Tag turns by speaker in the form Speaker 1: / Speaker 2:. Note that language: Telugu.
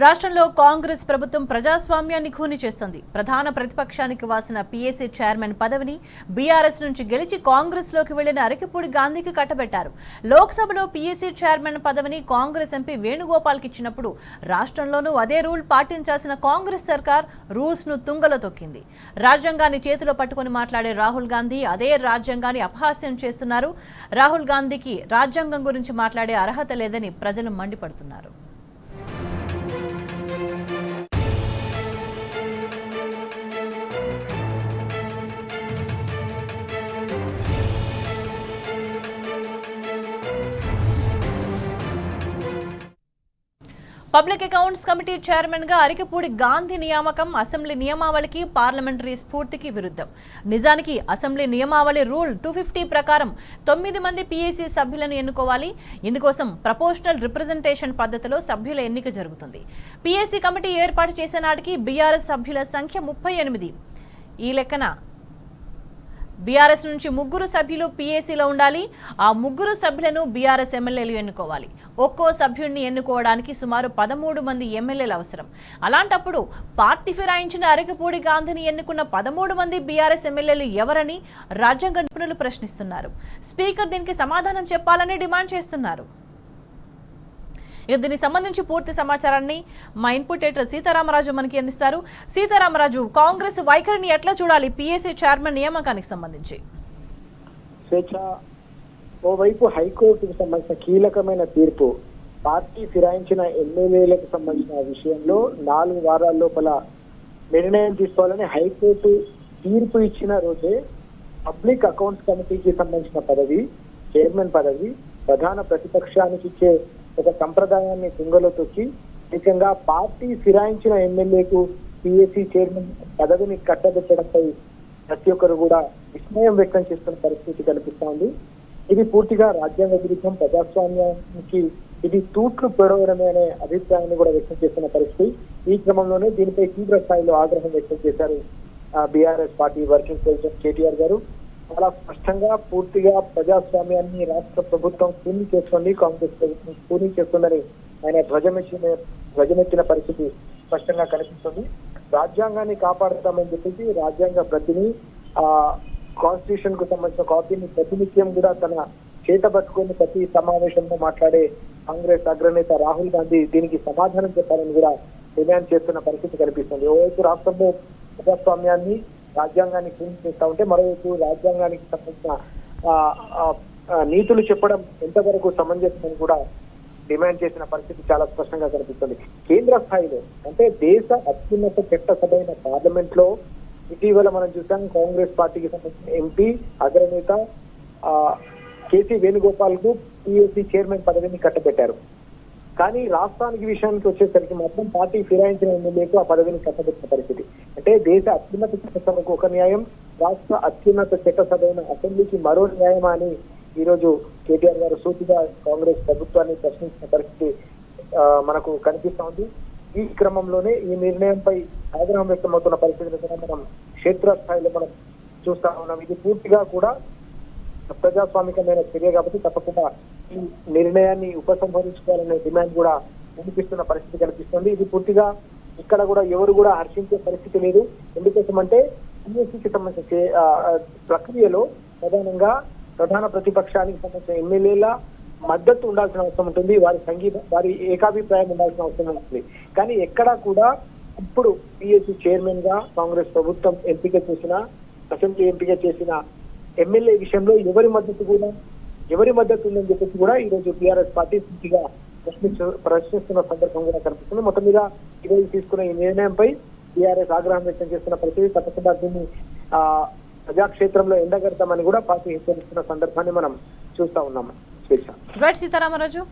Speaker 1: రాష్ట్రంలో కాంగ్రెస్ ప్రభుత్వం ప్రజాస్వామ్యాన్ని ఖూనీ చేస్తుంది. ప్రధాన ప్రతిపక్షానికి వాసిన పీఏసీ చైర్మన్ పదవిని బీఆర్ఎస్ నుంచి గెలిచి కాంగ్రెస్ లోకి వెళ్లిన అరకిపూడి గాంధీకి కట్టబెట్టారు. లోక్సభలో పీఏసీ చైర్మన్ పదవిని కాంగ్రెస్ ఎంపీ వేణుగోపాల్కి ఇచ్చినప్పుడు రాష్ట్రంలోనూ అదే రూల్ పాటించాల్సిన కాంగ్రెస్ సర్కార్ రూల్స్ ను తుంగలో తొక్కింది. రాజ్యాంగాన్ని చేతిలో పట్టుకుని మాట్లాడే రాహుల్ గాంధీ అదే రాజ్యాంగాన్ని అపహాస్యం చేస్తున్నారు. రాహుల్ గాంధీకి రాజ్యాంగం గురించి మాట్లాడే అర్హత లేదని ప్రజలు మండిపడుతున్నారు. పబ్లిక్ అకౌంట్స్ కమిటీ చైర్మన్ గా అరకిపూడి గాంధీ నియామకం అసెంబ్లీ నియమావళికి పార్లమెంటరీ స్ఫూర్తికి విరుద్ధం. నిజానికి అసెంబ్లీ నియమావళి రూల్ 250 ప్రకారం 9 మంది పీఏసీ సభ్యులను ఎన్నుకోవాలి. ఇందుకోసం ప్రపోర్షనల్ రిప్రజెంటేషన్ పద్ధతిలో సభ్యుల ఎన్నిక జరుగుతుంది. పీఏసీ కమిటీ ఏర్పాటు చేసే నాటికి బీఆర్ఎస్ సభ్యుల సంఖ్య 38. ఈ లెక్కన బీఆర్ఎస్ నుంచి 3 సభ్యులు పీఏసీలో ఉండాలి. ఆ 3 సభ్యులను బీఆర్ఎస్ ఎమ్మెల్యేలు ఎన్నుకోవాలి. ఒక్కో సభ్యుడిని ఎన్నుకోవడానికి సుమారు 13 మంది ఎమ్మెల్యేలు అవసరం. అలాంటప్పుడు పార్టీ ఫిరాయించిన అరకిపూడి గాంధీని ఎన్నుకున్న 13 మంది బీఆర్ఎస్ ఎమ్మెల్యేలు ఎవరని రాజ్యాంగ నిపుణులు ప్రశ్నిస్తున్నారు. స్పీకర్ దీనికి సమాధానం చెప్పాలని డిమాండ్ చేస్తున్నారు. దీనికి సంబంధించి పూర్తి సమాచారాన్ని మా ఇన్పుట్ ఎడిటర్ సీతారామరాజు మనకి అందిస్తారు. సీతారామరాజు, కాంగ్రెస్ వైఖరిని ఎట్లా చూడాలి పీఏసీ చైర్మన్ నియామకానికి సంబంధించి?
Speaker 2: ఓవైపు హైకోర్టుకు సంబంధించిన కీలకమైన తీర్పు, పార్టీ ఫిరాయించిన ఎమ్మెల్యేలకు సంబంధించిన విషయంలో 4 వారాల లోపల నిర్ణయం తీసుకోవాలని హైకోర్టు తీర్పు ఇచ్చిన రోజే పబ్లిక్ అకౌంట్స్ కమిటీకి సంబంధించిన పదవి, చైర్మన్ పదవి ప్రధాన ప్రతిపక్షానికి ఇచ్చే ఒక సంప్రదాయాన్ని తుంగలో తొక్కి ముఖ్యంగా పార్టీ ఫిరాయించిన ఎమ్మెల్యేకు పీఏసీ చైర్మన్ పదవిని కట్టబెట్టడంపై ప్రతి ఒక్కరు కూడా విస్మయం వ్యక్తం చేస్తున్న పరిస్థితి కనిపిస్తోంది. ఇది పూర్తిగా రాజ్యాంగ విరుద్ధం, ప్రజాస్వామ్యానికి ఇది తూట్లు పెడవడమే అనే అభిప్రాయాన్ని కూడా వ్యక్తం చేస్తున్న పరిస్థితి. ఈ క్రమంలోనే దీనిపై తీవ్ర స్థాయిలో ఆగ్రహం వ్యక్తం చేశారు BRS party working president KTR గారు. చాలా స్పష్టంగా పూర్తిగా ప్రజాస్వామ్యాన్ని రాష్ట్ర ప్రభుత్వం కూనీ చేస్తుంది, కాంగ్రెస్ ప్రభుత్వం కూనీ చేస్తుందని ఆయన ధ్వజమెత్తిన పరిస్థితి స్పష్టంగా కనిపిస్తుంది. రాజ్యాంగాన్ని కాపాడుతామని చెప్పేసి రాజ్యాంగ ప్రతిని కాన్స్టిట్యూషన్ కు సంబంధించిన కాపీని ప్రతినిత్యం కూడా తన చేత పట్టుకుని ప్రతి సమావేశంలో మాట్లాడే కాంగ్రెస్ అగ్రనేత రాహుల్ గాంధీ దీనికి సమాధానం చెప్పాలని కూడా డిమాండ్ చేస్తున్న పరిస్థితి కనిపిస్తుంది. ఓవైపు రాష్ట్రంలో ప్రజాస్వామ్యాన్ని రాజ్యాంగాన్ని కూని చేస్తా ఉంటే మరోవైపు రాజ్యాంగానికి సంబంధించిన నీతులు చెప్పడం ఎంతవరకు సమంజసమని కూడా డిమాండ్ చేసిన పరిస్థితి చాలా స్పష్టంగా కనిపిస్తుంది. కేంద్ర స్థాయిలో అంటే దేశ అత్యున్నత చట్టసభ అయిన పార్లమెంట్ లో ఇటీవల మనం చూసాం కాంగ్రెస్ పార్టీకి సంబంధించిన ఎంపీ అగ్రనేత కేసీ వేణుగోపాల్ కు పీఏసీ చైర్మన్ పదవిని కట్టబెట్టారు. కానీ రాష్ట్రానికి విషయానికి వచ్చేసరికి మాత్రం పార్టీ ఫిరాయించిన ఎమ్మెల్యేకు ఆ పదవిని కట్టబెట్టిన పరిస్థితి. అంటే దేశ అత్యున్నత చట్టసభకు ఒక న్యాయం, రాష్ట్ర అత్యున్నత చట్టసభ అయిన అసెంబ్లీకి మరో న్యాయమా అని ఈ రోజు కేటీఆర్ గారు సూటిగా కాంగ్రెస్ ప్రభుత్వాన్ని ప్రశ్నించిన పరిస్థితి మనకు కనిపిస్తా ఉంది. ఈ క్రమంలోనే ఈ నిర్ణయంపై ఆగ్రహం వ్యక్తమవుతున్న పరిస్థితిని కూడా మనం క్షేత్రస్థాయిలో మనం చూస్తా ఉన్నాం. ఇది పూర్తిగా కూడా ప్రజాస్వామికమైన చర్య కాబట్టి తప్పకుండా ఈ నిర్ణయాన్ని ఉపసంహరించుకోవాలనే డిమాండ్ కూడా వినిపిస్తున్న పరిస్థితి కనిపిస్తుంది. ఇది పూర్తిగా ఇక్కడ కూడా ఎవరు కూడా హర్షించే పరిస్థితి లేదు. ఎందుకోసం అంటే పీఏసీకి సంబంధించిన ప్రక్రియలో ప్రధానంగా ప్రధాన ప్రతిపక్షానికి సంబంధించిన ఎమ్మెల్యేల మద్దతు ఉండాల్సిన అవసరం ఉంటుంది, వారి ఏకాభిప్రాయం ఉండాల్సిన అవసరం ఉంటుంది. కానీ ఎక్కడా కూడా ఇప్పుడు పీఏసీ చైర్మన్ గా కాంగ్రెస్ ప్రభుత్వం ఎంపిక చేసిన, అసెంబ్లీ ఎంపిక చేసిన ఎమ్మెల్యే విషయంలో ఎవరి మద్దతు ఉందని చెప్పేసి కూడా ఈ రోజు టీఆర్ఎస్ పార్టీ పూర్తిగా ప్రశ్నిస్తున్న సందర్భం కూడా కనిపిస్తుంది. మొత్తం మీద ఈ రోజు తీసుకున్న ఈ నిర్ణయంపై టీఆర్ఎస్ ఆగ్రహం వ్యక్తం చేస్తున్న పరిస్థితి. తప్పకుండా దీన్ని ప్రజాక్షేత్రంలో ఎండగడతామని కూడా పార్టీ హెచ్చరిస్తున్న సందర్భాన్ని మనం చూస్తా ఉన్నాము.
Speaker 1: సీతారామరాజు.